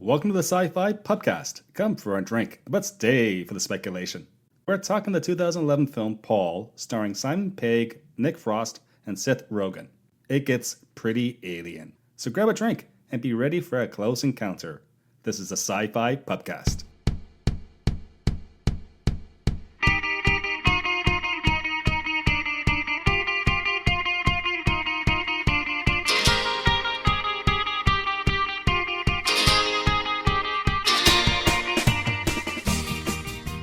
Welcome to the SciFi Pubcast. Come for a drink, but stay for the speculation. We're talking the 2011 film Paul, starring Simon Pegg, Nick Frost, and Seth Rogen. It gets pretty alien. So grab a drink and be ready for a close encounter. This is the SciFi Pubcast.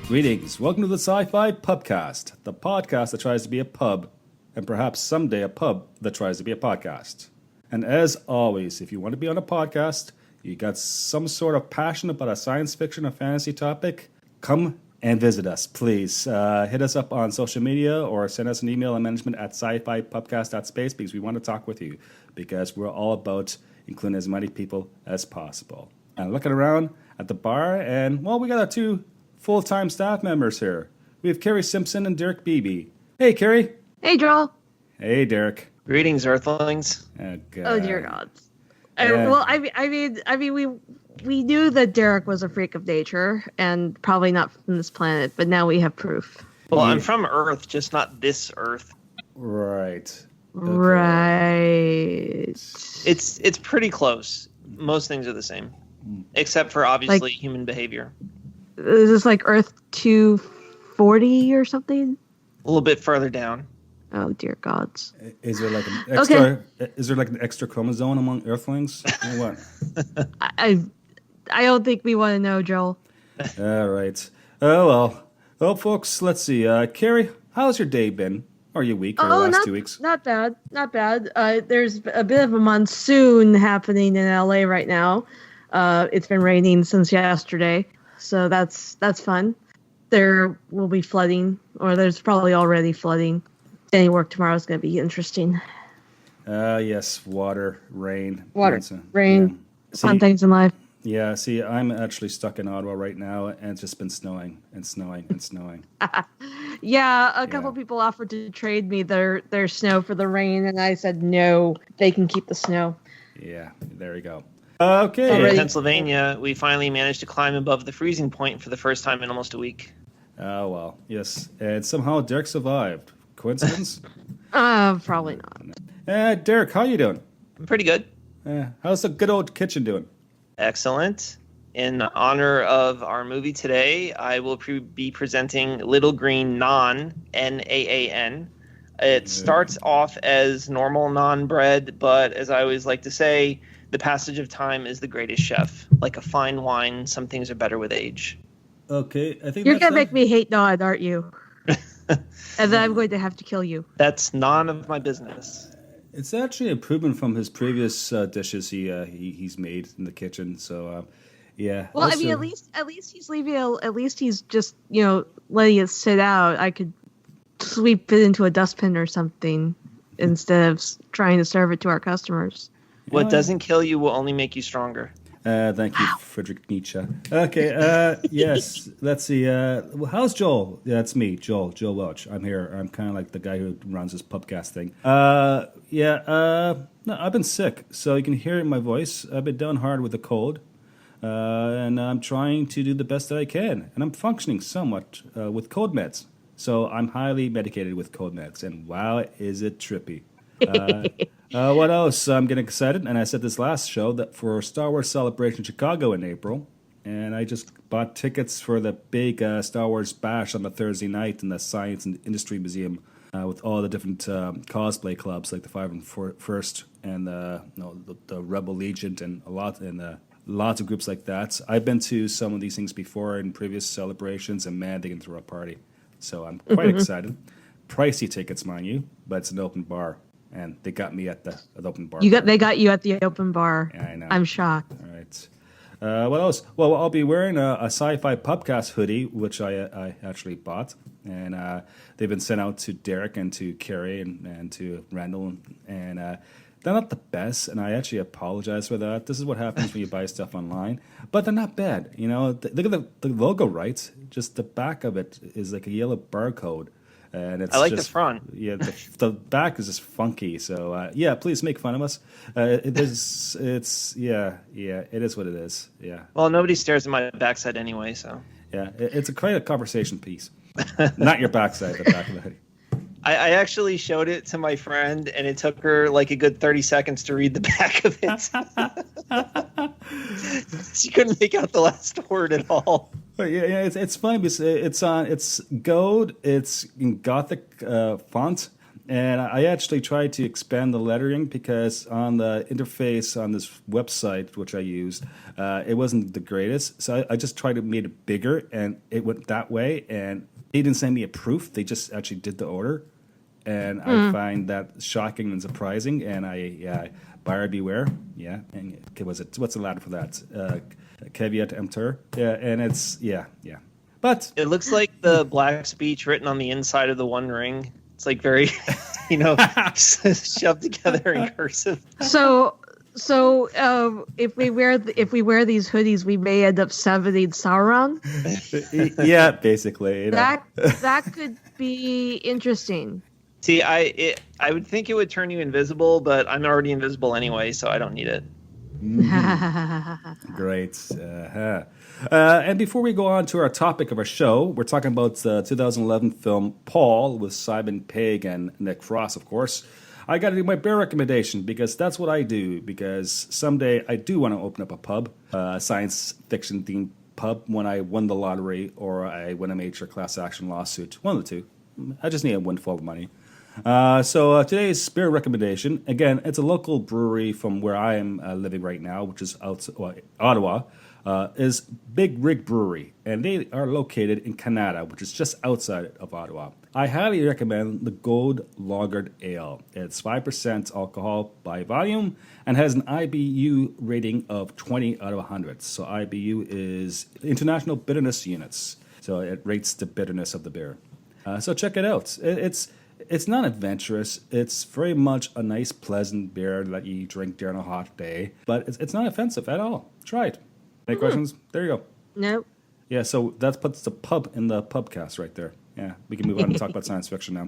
Greetings. Welcome to the SciFi Pubcast, the podcast that tries to be a pub, and perhaps someday a pub that tries to be a podcast. And as always, if you want to be on a podcast, you got some sort of passion about a science fiction or fantasy topic, come and visit us, please. Hit us up on social media or send us an email at management@scifipubcast.space because we want to talk with you because we're all about including as many people as possible. And looking around at the bar, and well, we got our two full-time staff members here. We have Carrie Simpson and Derek Beebe. Hey, Carrie. Hey, Joel. Hey, Derek. Greetings, Earthlings. Oh dear God. Well, I mean, we knew that Derek was a freak of nature and probably not from this planet, but now we have proof. Well, I'm from Earth, just not this Earth. Right. Okay. Right. It's pretty close. Most things are the same, except for obviously human behavior. Is this like Earth 240 or something? A little bit further down. Oh dear gods! Is there like an extra? Okay. Is there like an extra chromosome among Earthlings? Or what? I don't think we want to know, Joel. All right. Oh well. Well, folks, let's see. Carrie, how's your day been? Or your week? Or the last 2 weeks? Not bad. Not bad. There's a bit of a monsoon happening in LA right now. It's been raining since yesterday. So that's fun. There will be flooding, or there's probably already flooding. Any work tomorrow is going to be interesting. Yes, water, rain. Rain, fun things in life. Yeah, see, I'm actually stuck in Ottawa right now, and it's just been snowing and snowing and snowing. Yeah, a couple people offered to trade me their snow for the rain, and I said no, they can keep the snow. Yeah, there you go. Okay. In Pennsylvania, we finally managed to climb above the freezing point for the first time in almost a week. Oh, well, yes. And somehow Derek survived. Coincidence? Probably not. Derek, how you doing? I'm pretty good. How's the good old kitchen doing? Excellent. In honor of our movie today, I will be presenting Little Green Naan, N-A-A-N. It starts off as normal naan bread, but as I always like to say, the passage of time is the greatest chef. Like a fine wine, some things are better with age. Okay, I think you're going to make me hate naan, aren't you? And then I'm going to have to kill you. That's none of my business. It's actually an improvement from his previous dishes he's made in the kitchen. So, yeah. Well, also, I mean, at least he's leaving. At least he's just letting it sit out. I could sweep it into a dustbin or something instead of trying to serve it to our customers. What doesn't kill you will only make you stronger. Thank you, Friedrich Nietzsche. Okay, yes, let's see. How's Joel? Yeah, that's me, Joel Welch. I'm here. I'm kind of like the guy who runs this pubcast thing. No, I've been sick, so you can hear it in my voice. I've been down hard with a cold, and I'm trying to do the best that I can. And I'm functioning somewhat with cold meds. So I'm highly medicated with cold meds, and wow, is it trippy. What else? I'm getting excited, and I said this last show that for Star Wars Celebration Chicago in April, and I just bought tickets for the big Star Wars bash on the Thursday night in the Science and Industry Museum with all the different cosplay clubs like the 501st and the Rebel Legion and lots of groups like that. I've been to some of these things before in previous celebrations, and man, they can throw a party. So I'm quite excited. Pricey tickets, mind you, but it's an open bar. And they got me at the open bar. They got you at the open bar. Yeah, I know. I'm shocked. All right. What else? Well, I'll be wearing a SciFi Pubcast hoodie, which I actually bought. And they've been sent out to Derek and to Carrie and to Randall. And they're not the best, and I actually apologize for that. This is what happens when you buy stuff online. But they're not bad. Look at the logo, right? Just the back of it is like a yellow barcode. And it's I like just, the front. Yeah, the back is just funky. So yeah, please make fun of us. It is what it is. Yeah. Well, nobody stares at my backside anyway, so. Yeah, it's quite a conversation piece. Not your backside, the back of the hoodie. I actually showed it to my friend, and it took her like a good 30 seconds to read the back of it. She couldn't make out the last word at all. But yeah, it's funny because it's gold, it's in Gothic font, and I actually tried to expand the lettering because on the interface on this website which I used, it wasn't the greatest. So I just tried to make it bigger, and it went that way. And they didn't send me a proof; they just actually did the order, and I find that shocking and surprising. And buyer beware. Yeah, and what's the Latin for that? Caveat emptor. Yeah, and it's yeah. But it looks like the black speech written on the inside of the One Ring. It's like very, shoved together in cursive. So if we wear these hoodies, we may end up summoning Sauron. Yeah, basically. That could be interesting. See, I would think it would turn you invisible, but I'm already invisible anyway, so I don't need it. Great. And before we go on to our topic of our show, we're talking about the 2011 film Paul with Simon Pegg and Nick Frost, of course. I got to do my beer recommendation because that's what I do. Because someday I do want to open up a pub, science fiction themed pub, when I won the lottery or I win a major class action lawsuit. One of the two. I just need a windfall of money. So today's beer recommendation, again, it's a local brewery from where I am living right now, which is Ottawa, is Big Rig Brewery, and they are located in Canada, which is just outside of Ottawa. I highly recommend the Gold Lagered Ale. It's 5% alcohol by volume and has an IBU rating of 20 out of 100. So IBU is International Bitterness Units. So it rates the bitterness of the beer. So check it out. It's not adventurous. It's very much a nice, pleasant beer that you drink during a hot day. But it's not offensive at all. Try it. Any questions? There you go. Nope. Yeah, so that puts the pub in the pubcast right there. Yeah, we can move on and talk about science fiction now.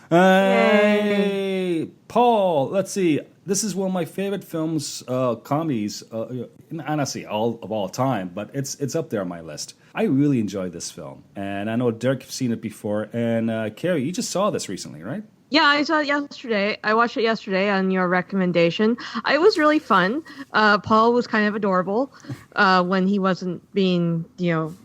Hey, Paul, let's see. This is one of my favorite films, comedies, honestly, all time, but it's up there on my list. I really enjoyed this film, and I know Dirk, you've seen it before, and Carrie, you just saw this recently, right? Yeah, I saw it yesterday. I watched it yesterday on your recommendation. It was really fun. Paul was kind of adorable when he wasn't being,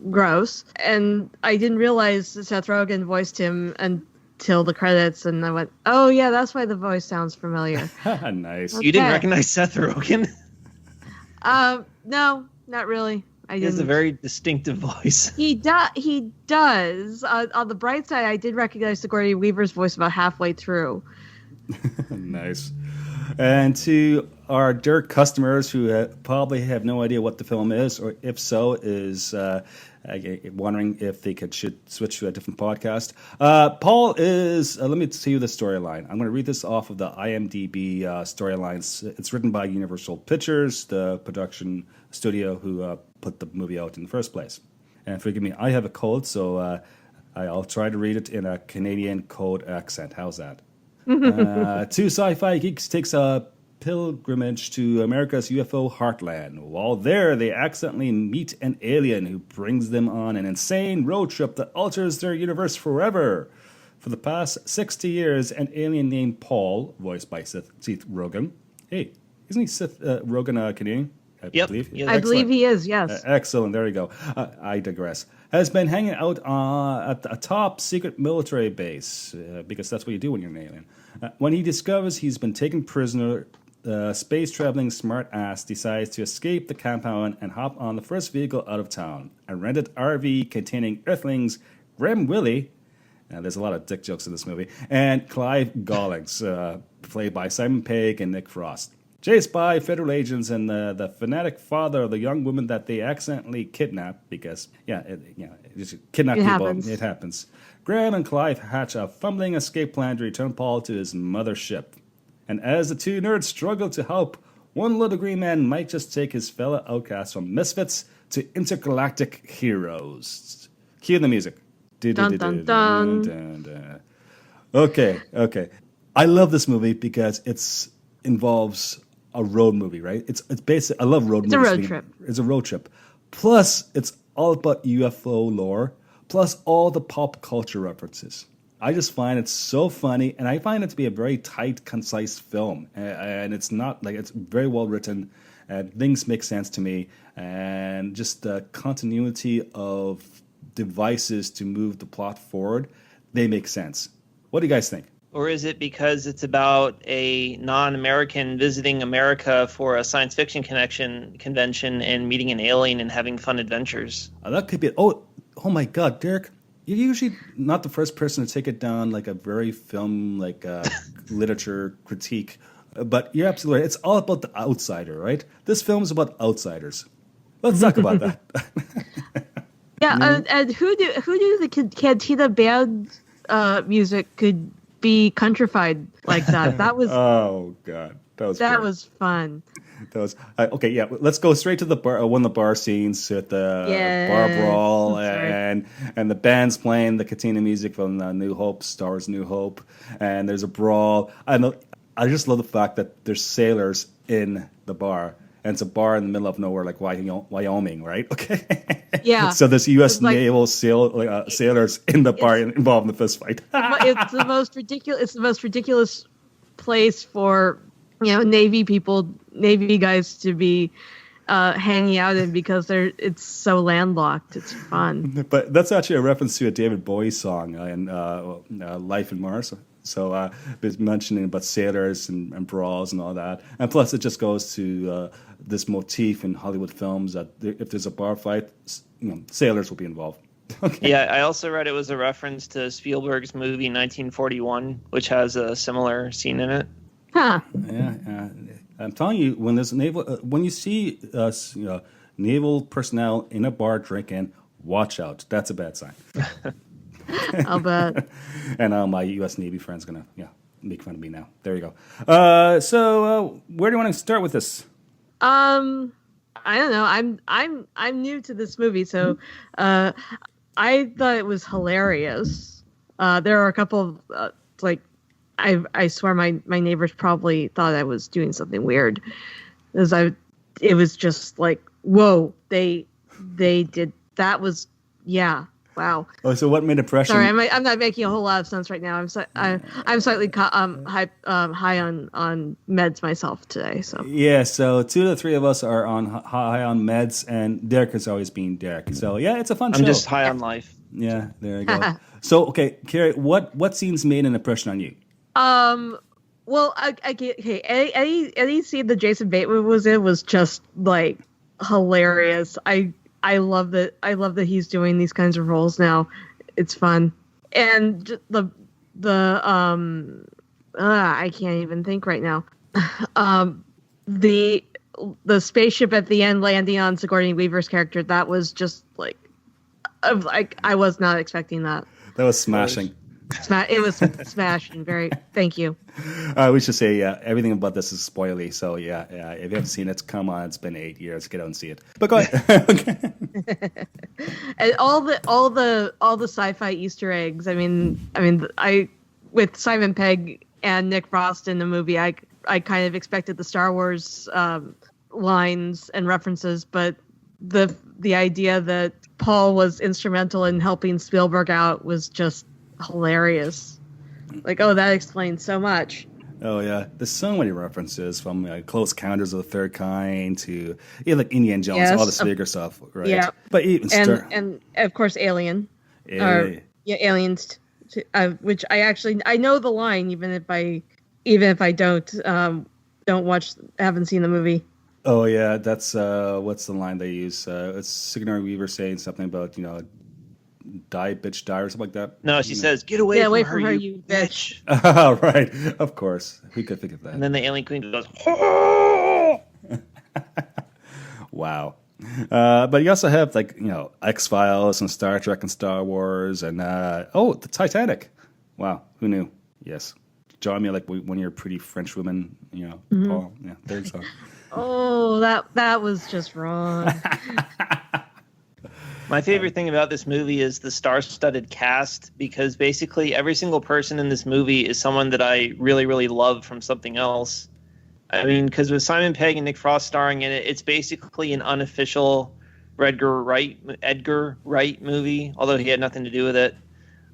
gross. And I didn't realize that Seth Rogen voiced him until the credits, and I went, oh, yeah, that's why the voice sounds familiar. Nice. Okay. You didn't recognize Seth Rogen? No, not really. He has a very distinctive voice. He does. On the bright side, I did recognize Sigourney Weaver's voice about halfway through. Nice. And to our dear customers who probably have no idea what the film is, or if so, is wondering if they should switch to a different podcast. Paul is, let me tell you the storyline. I'm going to read this off of the IMDb storylines. It's written by Universal Pictures, the production studio who put the movie out in the first place. And forgive me, I have a cold, so I'll try to read it in a Canadian cold accent. How's that? Two sci-fi geeks takes a pilgrimage to America's UFO heartland. While there, they accidentally meet an alien who brings them on an insane road trip that alters their universe forever. For the past 60 years, an alien named Paul, voiced by Seth Rogen. Hey, isn't he Seth Rogen Canadian? I believe. Yes. I believe he is, yes. Excellent. There you go. I digress. Has been hanging out at a top secret military base, because that's what you do when you're an alien. When he discovers he's been taken prisoner, space-traveling smart-ass decides to escape the compound and hop on the first vehicle out of town. A rented RV containing Earthlings, Graham Willie, there's a lot of dick jokes in this movie, and Clive Gollings, played by Simon Pegg and Nick Frost. Chased by federal agents and the fanatic father of the young woman that they accidentally kidnapped, because, kidnap people, it happens. Graham and Clive hatch a fumbling escape plan to return Paul to his mother's ship. And as the two nerds struggle to help, one little green man might just take his fellow outcasts from misfits to intergalactic heroes. Cue the music. Dun, dun, dun. Okay. I love this movie because it's involves a road movie, right? It's basic. I love road It's a movies. road trip. It's a road trip. Plus, it's all about UFO lore. Plus, all the pop culture references. I just find it so funny, and I find it to be a very tight, concise film. And it's not like it's very well written. Things make sense to me, and just the continuity of devices to move the plot forward, they make sense. What do you guys think? Or is it because it's about a non-American visiting America for a science fiction convention and meeting an alien and having fun adventures? That could be. Oh my God, Derek! You're usually not the first person to take it down like a very film like literature critique, but you're absolutely right. It's all about the outsider, right? This film is about outsiders. Let's talk about that. Yeah, and who knew the Cantina Band music could be countrified like that? That was Oh God, that was fun. That was okay. Yeah, let's go straight to the bar. One of the bar scenes at the bar brawl, that's and the band's playing the Katina music from New Hope, Star Wars New Hope, and there's a brawl. I just love the fact that there's sailors in the bar, and it's a bar in the middle of nowhere, like Wyoming, right? Okay. Yeah. So there's U.S. Like, naval sailors in the bar involved in the fist fight. It's the most ridiculous. It's the most ridiculous place for Navy guys to be hanging out in because it's so landlocked. It's fun. But that's actually a reference to a David Bowie song in Life in Mars. So it's mentioning about sailors and brawls and all that. And plus it just goes to this motif in Hollywood films that if there's a bar fight, sailors will be involved. Okay. Yeah, I also read it was a reference to Spielberg's movie 1941, which has a similar scene in it. Huh. Yeah, I'm telling you, when there's when you see naval personnel in a bar drinking, watch out. That's a bad sign. I'll bet. And my U.S. Navy friend's gonna make fun of me now. There you go. So where do you want to start with this? I don't know. I'm new to this movie, so I thought it was hilarious. There are a couple of I swear my neighbors probably thought I was doing something weird, it was just like, whoa, they did that was wow. Oh, so what made impression? Sorry, I'm not making a whole lot of sense right now. I'm slightly high on meds myself today. So yeah, so 2 of the 3 of us are high on meds, and Derek has always been Derek. So yeah, it's a fun show. I'm just high on life. Yeah, there you go. So okay, Carrie, what scenes made an impression on you? Well, any scene that Jason Bateman was in was just like hilarious. I love that he's doing these kinds of roles now. It's fun. And I can't even think right now. The spaceship at the end landing on Sigourney Weaver's character, that was just like I was not expecting that. That was smashing. It was smashing. Thank you. We should say everything about this is spoily. So if you haven't seen it, come on. It's been 8 years. Get out and see it. But go ahead. And all the sci-fi Easter eggs. I mean, with Simon Pegg and Nick Frost in the movie, I kind of expected the Star Wars lines and references, but the idea that Paul was instrumental in helping Spielberg out was just hilarious. Like, oh, that explains so much. Oh yeah, there's so many references from Close Encounters of the Third Kind to like Indiana Jones, yes, all this bigger stuff, right? Yeah, but even and of course Aliens, which I know the line even if I haven't seen the movie. Oh yeah, that's what's the line they use? It's Sigourney Weaver saying something about die bitch die or something like that. No, she says, "Get away from her, you bitch." Oh, right, of course. Who could think of that? And then the alien queen goes, wow. But you also have X-Files and Star Trek and Star Wars and the Titanic. Wow, who knew? Yes, join me like one of your pretty French women. Mm-hmm. Paul. Yeah, there you go. Oh, that was just wrong. My favorite thing about this movie is the star-studded cast, because basically every single person in this movie is someone that I really, really love from something else. I mean, because with Simon Pegg and Nick Frost starring in it, it's basically an unofficial Edgar Wright movie, although he had nothing to do with it.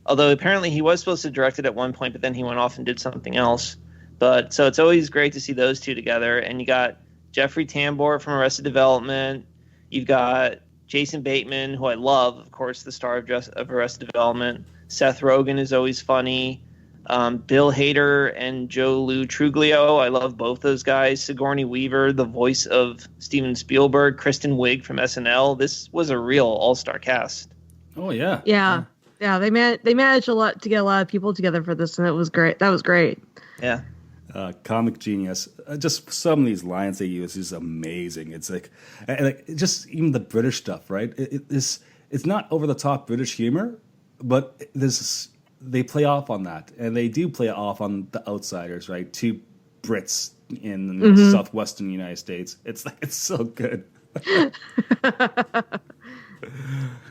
Although apparently he was supposed to direct it at one point, but then he went off and did something else. But so it's always great to see those two together. And you got Jeffrey Tambor from Arrested Development. You've got Jason Bateman, who I love, of course, the star of Arrested Development. Seth Rogen is always funny. Bill Hader and Joe Lou Truglio, I love both those guys. Sigourney Weaver, the voice of Steven Spielberg. Kristen Wiig from SNL. This was a real all-star cast. Oh yeah. Yeah. Yeah, they managed to get a lot of people together for this, and it was great. That was great. Yeah. Comic genius. Just some of these lines they use is amazing. It's like just even the British stuff, right? It's not over the top British humor, but they play off on that, and they do play off on the outsiders, right? Two Brits in the southwestern United States. It's so good.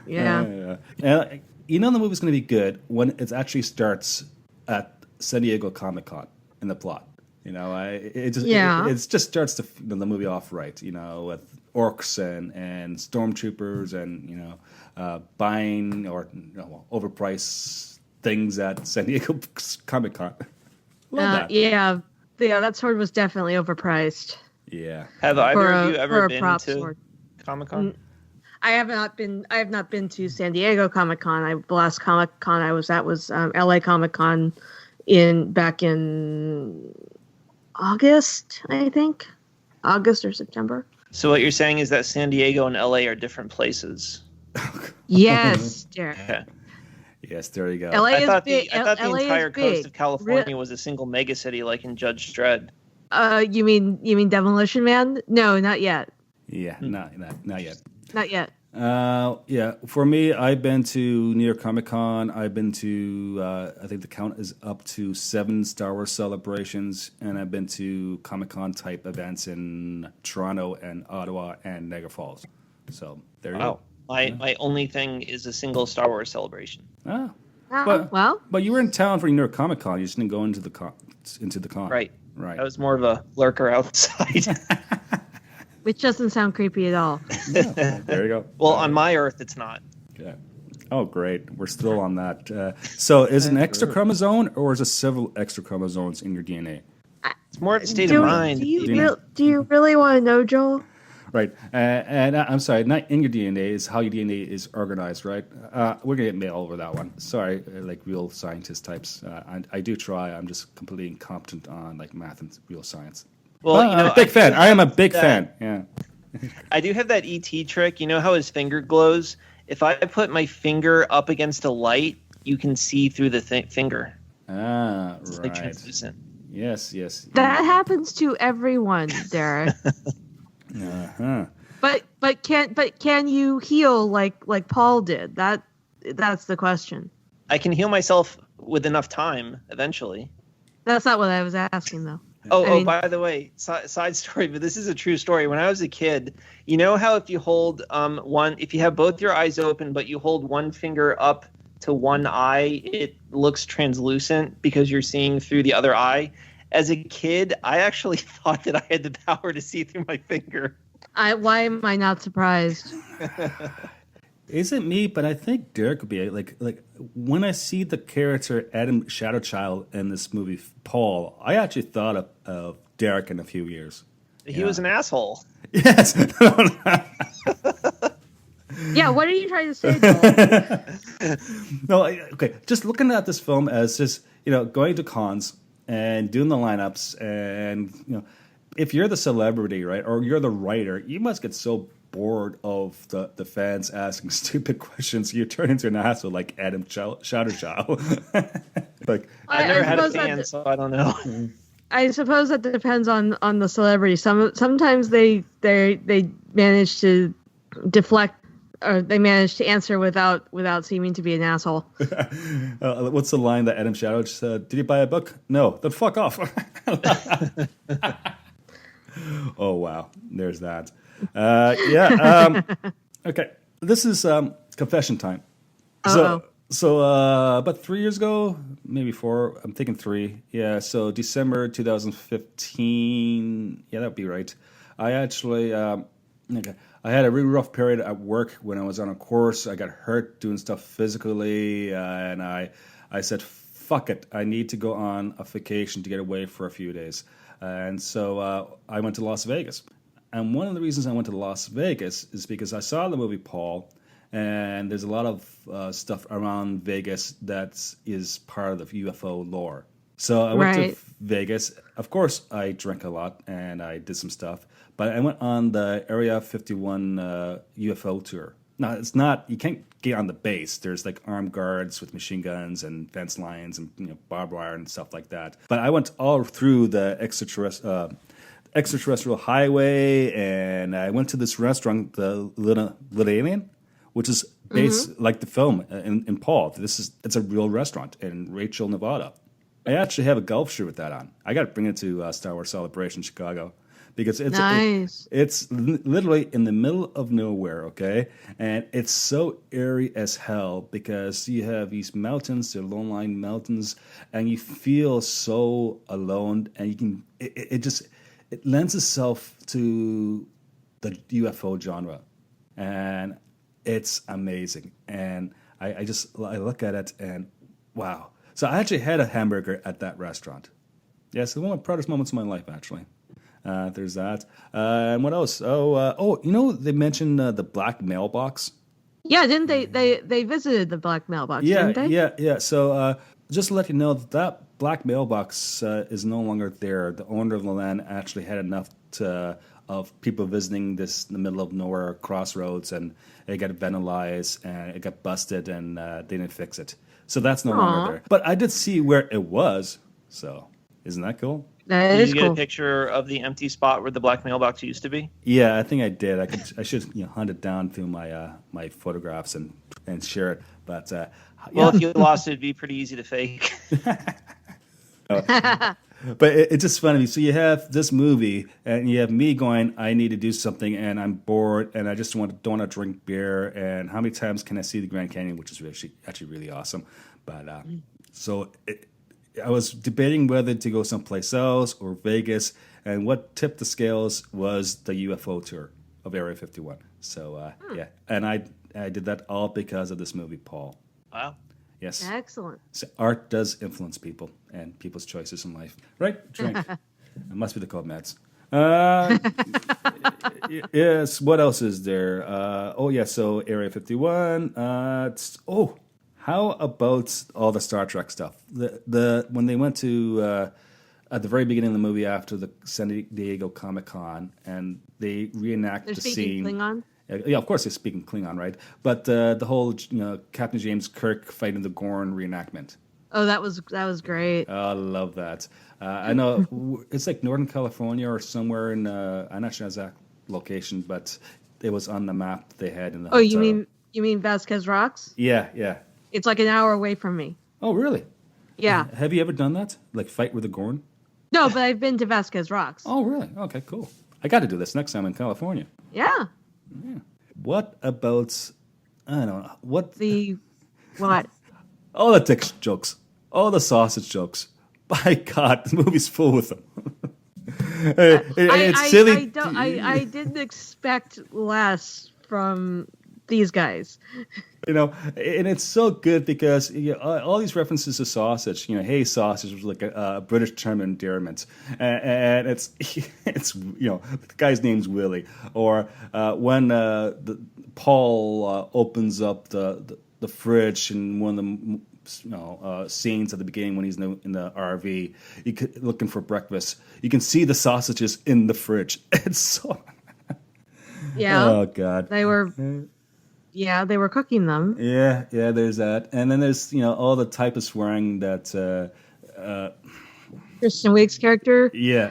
Yeah. And you know the movie's going to be good when it actually starts at San Diego Comic-Con in the plot. You know, it just starts the movie off right. You know, with orcs and stormtroopers and buying or overpriced things at San Diego Comic-Con. Love that. Yeah, that sword was definitely overpriced. Yeah. Have either of you ever been to Comic-Con? I have not been to San Diego Comic-Con. The last Comic-Con I was at was LA Comic-Con back in August, I think. August or September. So what you're saying is that San Diego and LA are different places. Yes, Derek. Okay. Yes, there you go. LA I is thought big. the entire is coast big. of California was a single megacity like in Judge Dredd. You mean Demolition Man? No, not yet. Yeah, not yet. Not yet. Yeah, for me, I've been to New York Comic Con. I've been to, I think the count is up to 7 Star Wars celebrations, and I've been to Comic Con type events in Toronto and Ottawa and Niagara Falls. So there you go. My only thing is a single Star Wars celebration. But you were in town for New York Comic Con. You just didn't go into the con. Right. I was more of a lurker outside. Which doesn't sound creepy at all. Yeah, there you go. Well, on my Earth, it's not. Okay. Oh, great. We're still on that. So is it an extra chromosome, or is it several extra chromosomes in your DNA? It's more a state of mind. Do you really want to know, Joel? Right. And I'm sorry, not in your DNA, is how your DNA is organized, right? We're going to get mail over that one. Sorry, like real scientist types. I do try. I'm just completely incompetent on like math and real science. Well, I'm a big fan. I am a big fan. Yeah. I do have that ET trick. You know how his finger glows? If I put my finger up against a light, you can see through the finger. It's like translucent. Yes. That happens to everyone, Derek. Uh-huh. But can you heal like Paul did? That's the question. I can heal myself with enough time eventually. That's not what I was asking though. By the way, side story, but this is a true story. When I was a kid, you know how if you hold if you have both your eyes open, but you hold one finger up to one eye, it looks translucent because you're seeing through the other eye. As a kid, I actually thought that I had the power to see through my finger. Why am I not surprised? Isn't me, but I think Derek would be like when I see the character Adam Shadowchild in this movie, Paul, I actually thought of Derek in a few years. He was an asshole. Yes. Yeah, what are you trying to say, Joel? No, okay. Just looking at this film as just going to cons and doing the lineups, and if you're the celebrity, right, or you're the writer, you must get so bored of the fans asking stupid questions. You turn into an asshole like Adam Shadowchild. Like I've never had a fan, so I don't know. I suppose that depends on the celebrity. Sometimes they manage to deflect, or they manage to answer without seeming to be an asshole. What's the line that Adam Shadow said? Did you buy a book? No. Then fuck off. Oh wow, there's that. Okay, this is kind confession time. Uh-oh. So about 3 years ago, maybe 4, I'm thinking 3. Yeah, so December 2015. Yeah, that'd be right. I actually, okay, I had a really rough period at work when I was on a course. I got hurt doing stuff physically, and I said, fuck it, I need to go on a vacation to get away for a few days. And so I went to Las Vegas. And one of the reasons I went to Las Vegas is because I saw the movie Paul, and there's a lot of stuff around Vegas that is part of the UFO lore. So I went to Vegas. Of course, I drank a lot and I did some stuff, but I went on the Area 51 UFO tour. Now, it's not, you can't get on the base. There's like armed guards with machine guns and fence lines and barbed wire and stuff like that. But I went all through the extraterrestrial highway, and I went to this restaurant, the Little Alien, which is based like the film in Paul. It's a real restaurant in Rachel, Nevada. I actually have a golf shirt with that on. I got to bring it to Star Wars Celebration Chicago because it's nice. It's literally in the middle of nowhere, okay? And it's so eerie as hell because you have these mountains, they're low-lying mountains, and you feel so alone, and you can it lends itself to the UFO genre, and it's amazing. And I look at it and wow. So I actually had a hamburger at that restaurant. Yes, one of the proudest moments of my life, actually. There's that. And what else? They mentioned the black mailbox. Yeah, didn't they visited the black mailbox, didn't they? Yeah. So just to let you know, that black mailbox is no longer there. The owner of the land actually had enough of people visiting this in the middle of nowhere crossroads, and it got vandalized and it got busted, and they didn't fix it. So that's no longer there. But I did see where it was, so isn't that cool? That Did is you get cool. a picture of the empty spot where the black mailbox used to be? Yeah, I think I did. I should hunt it down through my photographs and share it. But Well, if you lost it, it'd be pretty easy to fake. But it's just funny. So you have this movie, and you have me going, I need to do something, and I'm bored, and I just don't want to drink beer. And how many times can I see the Grand Canyon, which is actually really awesome. But I was debating whether to go someplace else or Vegas, and what tipped the scales was the UFO tour of Area 51. So yeah, and I did that all because of this movie, Paul. Wow. Yes. Excellent. So art does influence people and people's choices in life. Right? Drink. It must be the cold meds. Yes. What else is there? So Area 51. How about all the Star Trek stuff? When they went to at the very beginning of the movie after the San Diego Comic-Con, and they reenact the scene. Klingon? Yeah, of course they're speaking Klingon, right? But the whole Captain James Kirk fighting the Gorn reenactment. Oh, that was great. Oh, I love that. I know it's like Northern California or somewhere in I'm not sure exact location, but it was on the map they had in the. Oh, hotel. you mean Vasquez Rocks? Yeah. It's like an hour away from me. Oh, really? Yeah. Have you ever done that? Like fight with the Gorn? No, but I've been to Vasquez Rocks. Oh, really? Okay, cool. I got to do this next time in California. Yeah. Yeah. What about, I don't know, what? What? All the dick jokes, all the sausage jokes. By God, the movie's full with them. It's silly. I didn't expect less from these guys. And it's so good because all these references to sausage. Hey, sausage was like a British term of endearment, and it's the guy's name's Willie. Or when Paul opens up the fridge in one of the scenes at the beginning when he's in the RV, looking for breakfast. You can see the sausages in the fridge. It's so. Yeah. Oh God. They were. Yeah, they were cooking them. Yeah, there's that. And then there's, all the type of swearing that... Kristen Wiig's character. Yeah.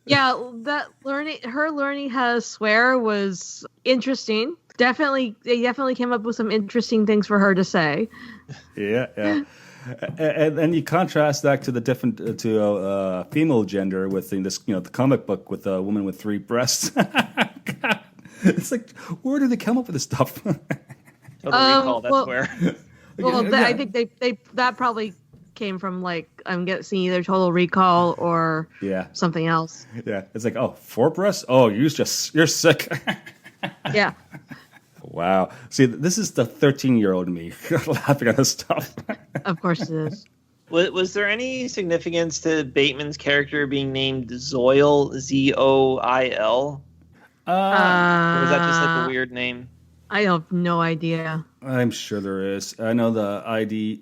Her learning how to swear was interesting. They definitely came up with some interesting things for her to say. Yeah. And then you contrast that to the different, to female gender with this, the comic book with a woman with 3 breasts. God. It's like, where do they come up with this stuff? Total Recall. That's well- where. Well, Yeah. I think they that probably came from like I'm guessing either Total Recall or Yeah. something else. Yeah. It's like, oh, Fortress? Oh, you're sick. Yeah. Wow. See, this is the 13-year-old me laughing at this stuff. Of course it is. Was there any significance to Bateman's character being named Zoil, Z-O-I-L? Or was that just like a weird name? I have no idea. I'm sure there is. I know the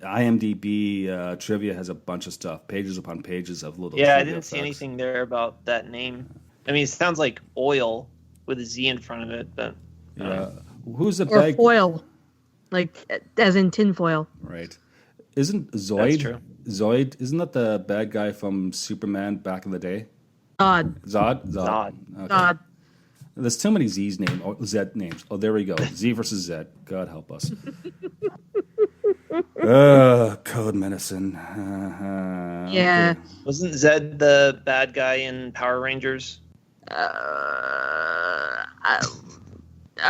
IMDb trivia has a bunch of stuff, pages upon pages of little. Yeah, I trivia didn't see facts. anything there about that name. I mean, it sounds like oil with a Z in front of it, but Yeah. Who's the Or bag? foil, like as in tinfoil. Right. Isn't that's Zoid? true. Zoid, isn't that the bad guy from Superman back in the day? Zod. Zod? Zod. Okay. Zod. There's too many Z's names, or Z names. Oh, there we go. Z versus Z. God help us. Code medicine. Yeah. Wasn't Zed the bad guy in Power Rangers?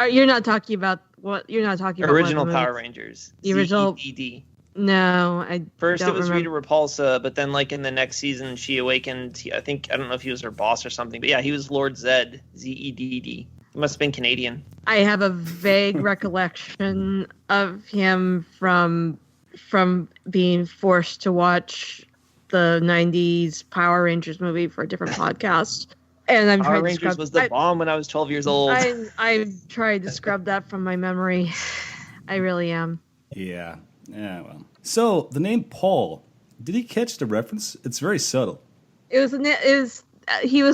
You're not talking about what you're not talking about. Original what Power movie? Rangers. The original- ZEDD. No, I First, don't it was remember. Rita Repulsa, but then, like in the next season, she awakened. I don't know if he was her boss or something, but yeah, he was Lord Zed, Z-E-D-D. He must have been Canadian. I have a vague recollection of him from being forced to watch the '90s Power Rangers movie for a different podcast, and I'm Power trying to Rangers scrub. was the bomb when I was 12 years old. I'm trying to scrub that from my memory. I really am. Yeah. Yeah, well. So, the name Paul, did he catch the reference? It's very subtle. He was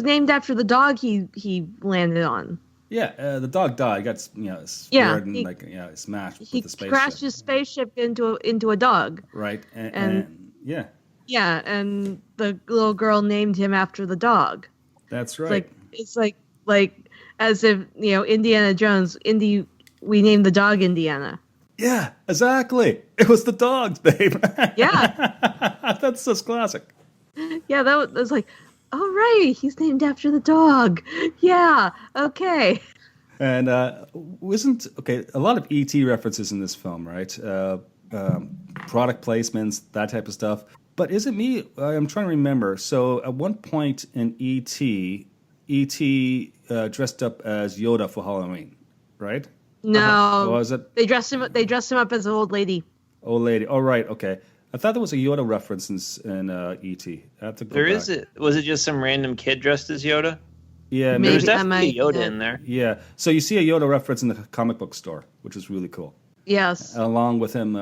named after the dog he landed on. Yeah, the dog died. Got Yeah, smeared and smashed He with the spaceship. crashed his spaceship into a dog. Right, and- and yeah, Yeah, and the little girl named him after the dog. that's right. It's like as if Indiana Jones. We named the dog Indiana. Yeah, exactly. It was the dogs, babe. Yeah, That's just classic. yeah. That was like, all right, he's named after the dog. Yeah, okay. And a lot of ET references in this film, right? Product placements, that type of stuff. But is it me? I'm trying to remember. So at one point in ET dressed up as Yoda for Halloween, right? No, Was it they dressed him up as an old lady. old lady? Oh, right. Okay. I thought there was a Yoda reference in ET. I have to go There back. is it. Was it just some random kid dressed as Yoda? Yeah, Maybe. There's I definitely might- a Yoda in there. Yeah. So you see a Yoda reference in the comic book store, which is really cool. Yes. Along with him,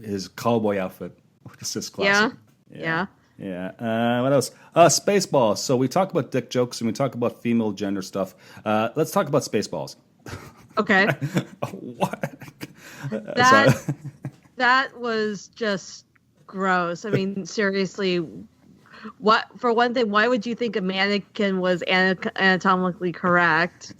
his cowboy outfit, which is just classic. Yeah. Yeah. What else? Spaceballs. So we talk about dick jokes and we talk about female gender stuff. Let's talk about Spaceballs. Okay. What? That was just gross. I mean, seriously, what? For one thing, why would you think a mannequin was anatomically correct?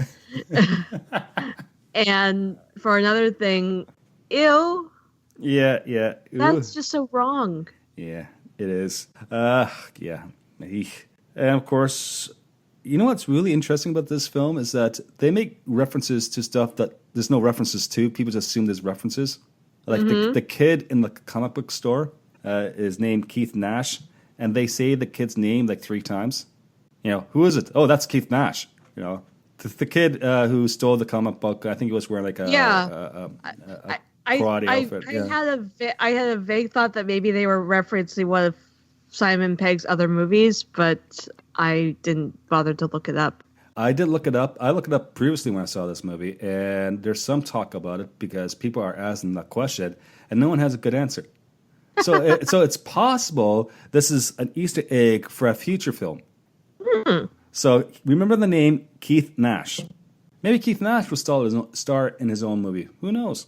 And for another thing, ew, Yeah. Ooh. that's just so wrong. Yeah, it is. Yeah. Eek. And of course, you know what's really interesting about this film is that they make references to stuff that there's no references to. People just assume there's references. Like the kid in the comic book store is named Keith Nash, and they say the kid's name like 3 times. Who is it? Oh, that's Keith Nash. The kid who stole the comic book, I think he was wearing like a karate outfit. I had a vague thought that maybe they were referencing one of Simon Pegg's other movies, but I didn't bother to look it up. I did look it up. I looked it up previously when I saw this movie, and there's some talk about it because people are asking that question, and no one has a good answer. So, it's possible this is an Easter egg for a future film. So remember the name Keith Nash. Maybe Keith Nash will star in his own movie. Who knows?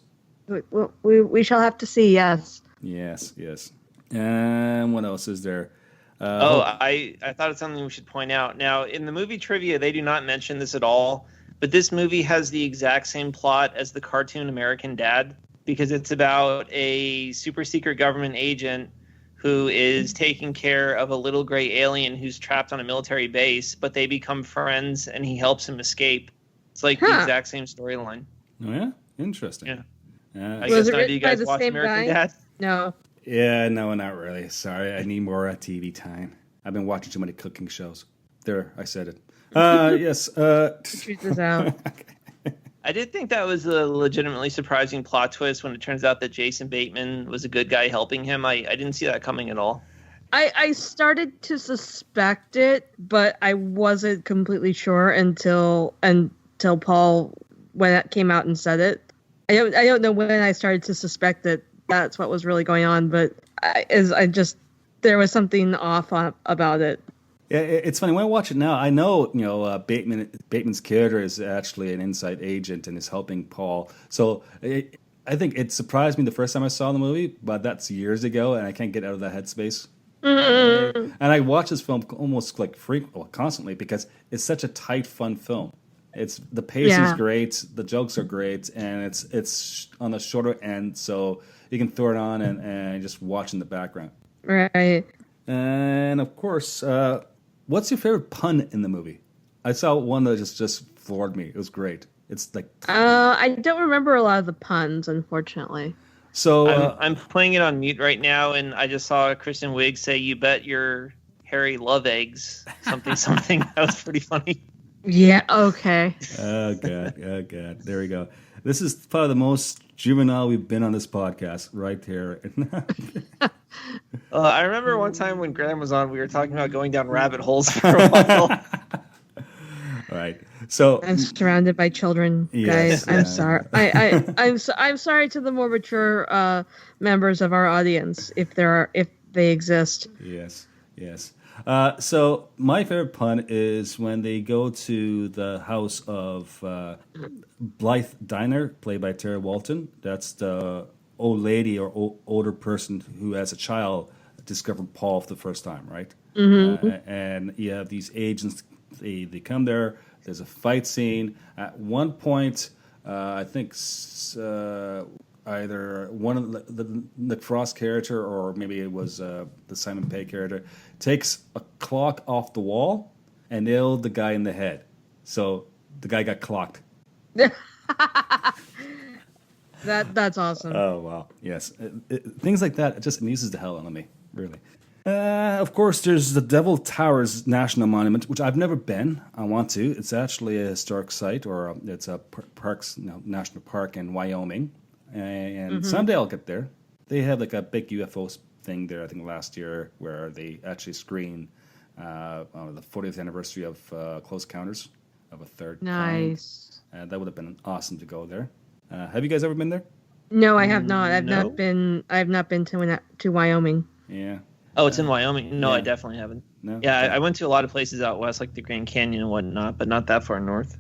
We shall have to see. Yes. Yes. And what else is there? I thought it's something we should point out. Now, in the movie trivia, they do not mention this at all, but this movie has the exact same plot as the cartoon American Dad, because it's about a super secret government agent who is taking care of a little gray alien who's trapped on a military base, but they become friends and he helps him escape. It's like the exact same storyline. Oh, yeah? Interesting. Yeah. I Was guess it none of you written by guys the watch same American guy? Dad. No. Yeah, no, not really. Sorry, I need more TV time. I've been watching too many cooking shows. There, I said it. Yes. The truth is out. I did think that was a legitimately surprising plot twist when it turns out that Jason Bateman was a good guy helping him. I didn't see that coming at all. I started to suspect it, but I wasn't completely sure until Paul, when it came out and said it. I don't know when I started to suspect that that's what was really going on, but there was something off about it. Yeah, it's funny when I watch it now. I know, Bateman's character is actually an inside agent and is helping Paul. So I think it surprised me the first time I saw the movie, but that's years ago, and I can't get out of that headspace. And I watch this film almost like constantly because it's such a tight, fun film. The pacing's great, the jokes are great, and it's on the shorter end, so you can throw it on and just watch in the background. Right. And of course, what's your favorite pun in the movie? I saw one that just floored me. It was great. It's like I don't remember a lot of the puns, unfortunately. so. I'm playing it on mute right now, and I just saw Kristen Wiig say, "You bet your Harry love eggs." Something. That was pretty funny. Yeah. Okay. Oh god. There we go. This is probably the most juvenile we've been on this podcast, right here. I remember one time when Graham was on, we were talking about going down rabbit holes for a while. All right. So I'm surrounded by children, Yes, guys. I'm yeah. sorry. I'm sorry to the more mature members of our audience if they exist. Yes. So my favorite pun is when they go to the house of Blythe Diner, played by Terry Walton. That's the old lady or older person who, as a child, discovered Paul for the first time, right? Mm-hmm. And you have these agents. They come there. There's a fight scene. At one point, I think either one of the Nick Frost character or maybe it was the Simon Pegg character takes a clock off the wall and nailed the guy in the head. So the guy got clocked. That's awesome. Oh, wow. Yes. Things like that, it just amuses the hell out of me, really. Of course, there's the Devil Towers National Monument, which I've never been. I want to. It's actually a historic site, or it's a national park in Wyoming. And someday I'll get there. They have like a big UFO thing there, I think, last year, where they actually screened the 40th anniversary of Close Encounters of a Third Kind. Nice. That would have been awesome to go there. Have you guys ever been there? No, I have not. I've No. not been. I've not been to Wyoming. Yeah. Oh, it's in Wyoming. No, Yeah. I definitely haven't. No? Yeah, Okay. I went to a lot of places out west, like the Grand Canyon and whatnot, but not that far north.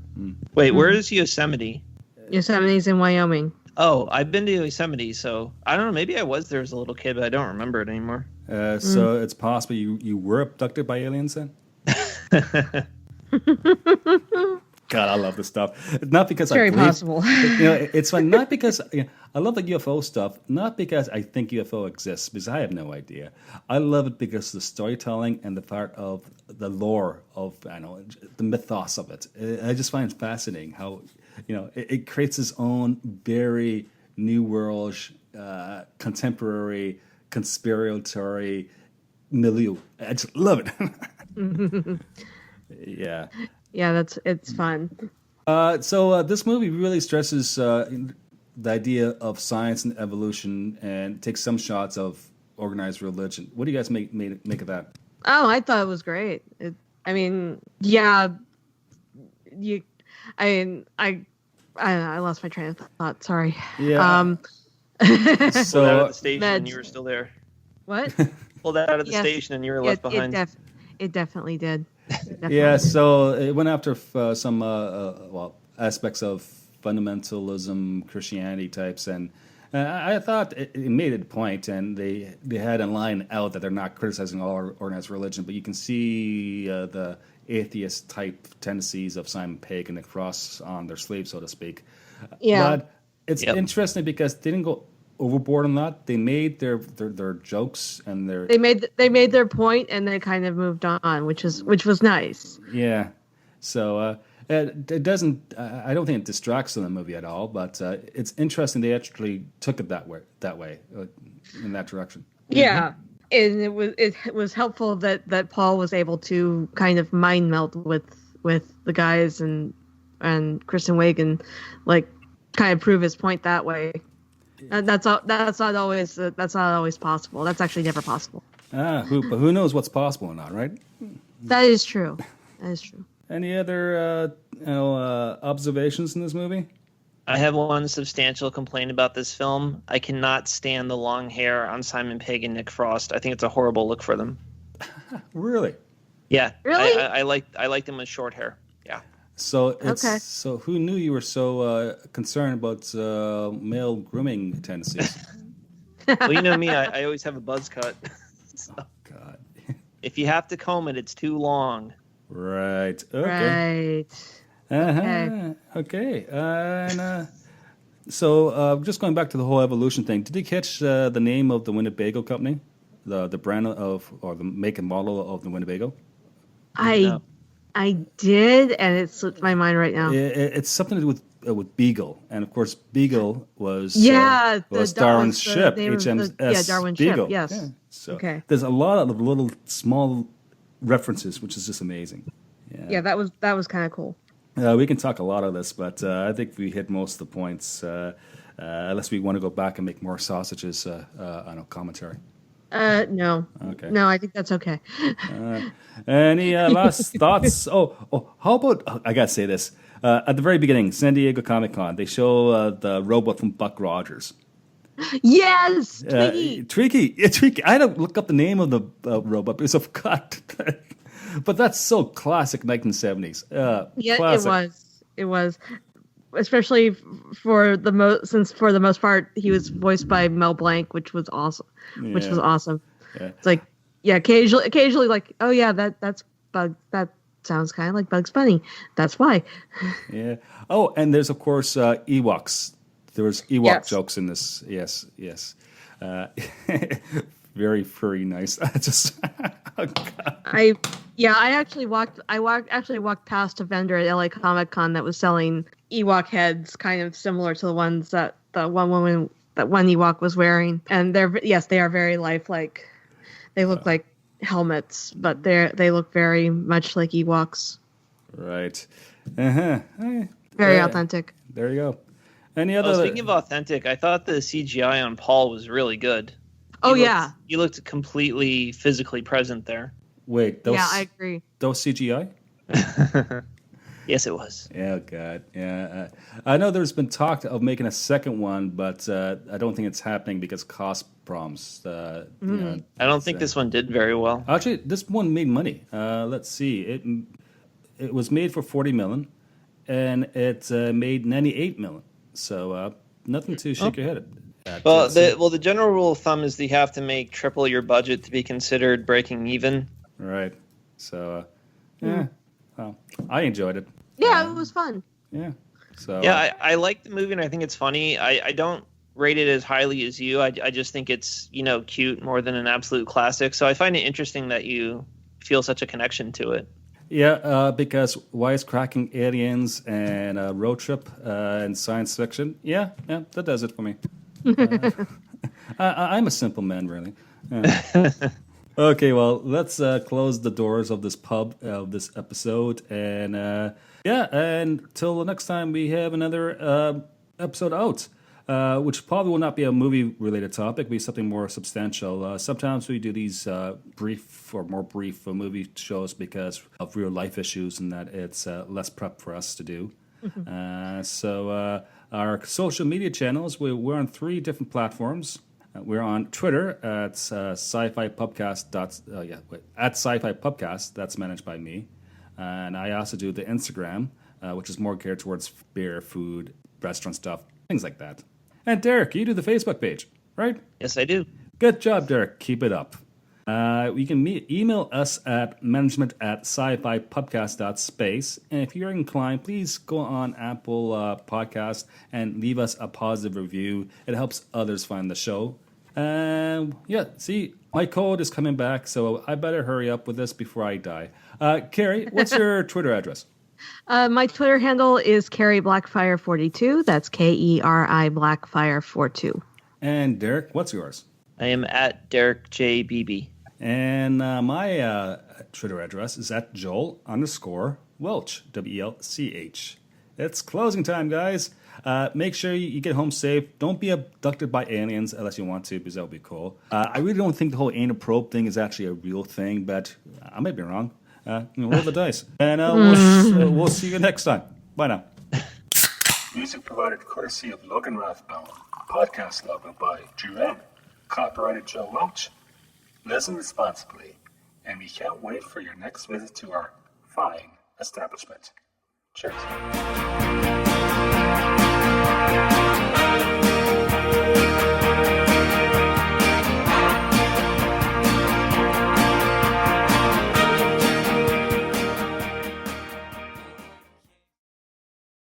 Wait, where is Yosemite? Yosemite's in Wyoming. Oh, I've been to Yosemite, so I don't know. Maybe I was there as a little kid, but I don't remember it anymore. So it's possible you were abducted by aliens then? God, I love this stuff. Not because It's very I believe, possible. it's fun. Not because I love the UFO stuff. Not because I think UFO exists, because I have no idea. I love it because of the storytelling and the part of the lore of the mythos of it. I just find it fascinating how it creates its own very new world, contemporary, conspiratory milieu. I just love it. Yeah. Yeah, it's fun. So this movie really stresses the idea of science and evolution, and takes some shots of organized religion. What do you guys make of that? Oh, I thought it was great. I lost my train of thought. Sorry. Yeah. Pulled out So of the station and you were still there. What? Pulled out of the Yes. station and you were left behind. It definitely did. Definitely. yeah, so it went after some aspects of fundamentalism, Christianity types, and I thought it made a point, and they had a line out that they're not criticizing all organized religion, but you can see the atheist type tendencies of Simon Pegg and Nick Frost on their sleeve, so to speak. Yeah. But it's interesting because they didn't go overboard on that. They made their jokes and their They made their point and they kind of moved on, which was nice. yeah. So It doesn't. I don't think it distracts from the movie at all. But it's interesting they actually took it that way, in that direction. Yeah, and it was helpful that Paul was able to kind of mind meld with the guys and Kristen Wiig and like kind of prove his point that way. That's not always possible. That's actually never possible. But who knows what's possible or not, right? That is true. Any other observations in this movie? I have one substantial complaint about this film. I cannot stand the long hair on Simon Pegg and Nick Frost. I think it's a horrible look for them. Really? Yeah. Really? I like them with short hair. Yeah. So Okay. So who knew you were so concerned about male grooming tendencies? Well, you know me. I always have a buzz cut. So, Oh God. if you have to comb it, it's too long. Right. Okay. Right. Okay. So just going back to the whole evolution thing, did you catch the name of the Winnebago company, the brand or the make and model of the Winnebago? No. I did, and it slipped my mind right now. It's something to do with Beagle, and of course Beagle was the Darwin's ship, name of HMS Darwin's Beagle. ship. Yes. Yeah. So Okay. there's a lot of little small references, which is just amazing. Yeah, that was kind of cool. We can talk a lot of this, but I think we hit most of the points. Unless we want to go back and make more sausages, I know commentary. No. Okay. No, I think that's okay. Any last thoughts? How about? I gotta say this. At the very beginning, San Diego Comic Con, they show the robot from Buck Rogers. Yes, Twiggy. Tricky. Yeah, Tricky. I had to look up the name of the robot because I forgot. But that's so classic 1970s. Yeah, classic. it was, especially for the most part he was voiced by Mel Blanc, which was awesome. Which was awesome. Yeah. It's like, yeah, occasionally like, oh yeah, that's Bug. That sounds kind of like Bugs Bunny. That's why. Yeah. Oh, and there's of course Ewoks. There was Ewok jokes in this. Yes. Very furry, nice. Just. Oh, God. I actually walked past a vendor at LA Comic Con that was selling Ewok heads, kind of similar to the ones that one Ewok was wearing, and they are very lifelike. They look like helmets, but they look very much like Ewoks. Right. Very authentic. There you go. Any other? Speaking of authentic, I thought the CGI on Paul was really good. He looked completely physically present there. Wait, I agree. Those CGI? Yes, it was. Yeah, God. Yeah. I know there's been talk of making a second one, but I don't think it's happening because cost problems. I don't think this one did very well. Actually, this one made money. Let's see. It was made for $40 million, and it made $98 million. So nothing to shake your head at. The general rule of thumb is that you have to make triple your budget to be considered breaking even. Right. So, yeah. Well, I enjoyed it. Yeah, it was fun. Yeah. So. Yeah, I like the movie and I think it's funny. I don't rate it as highly as you. I just think it's cute more than an absolute classic. So I find it interesting that you feel such a connection to it. Yeah, because wisecracking aliens and road trip and science fiction. Yeah, that does it for me. I'm a simple man, really. Yeah. Okay, well, let's close the doors of this pub of this episode, and and till the next time we have another episode out, which probably will not be a movie-related topic, be something more substantial. Sometimes we do these brief movie shows because of real life issues, and that it's less prep for us to do. So our social media channels, we're on 3 different platforms. We're on Twitter at SciFi Pubcast. At SciFi Pubcast. That's managed by me, and I also do the Instagram, which is more geared towards beer, food, restaurant stuff, things like that. And Derek, you do the Facebook page, right? Yes, I do. Good job, Derek. Keep it up. You can email us at management@scifipubcast.space. And if you're inclined, please go on Apple Podcast and leave us a positive review. It helps others find the show. See, my code is coming back, so I better hurry up with this before I die. Carrie, what's your Twitter address? My Twitter handle is Carrie Blackfire42. That's KERI Blackfire42. And Derek, what's yours? I am at Derek J. Beebe. And my Twitter address is at Joel_Welch, WELCH. It's closing time, guys. Make sure you get home safe. Don't be abducted by aliens unless you want to, because that would be cool. I really don't think the whole anal probe thing is actually a real thing, but I might be wrong. Roll the dice. And we'll see you next time. Bye now. Music provided courtesy of Logan Rathbone. Podcast logo by Drew M. Copyrighted Joe Welch. Listen responsibly, and we can't wait for your next visit to our fine establishment. Cheers.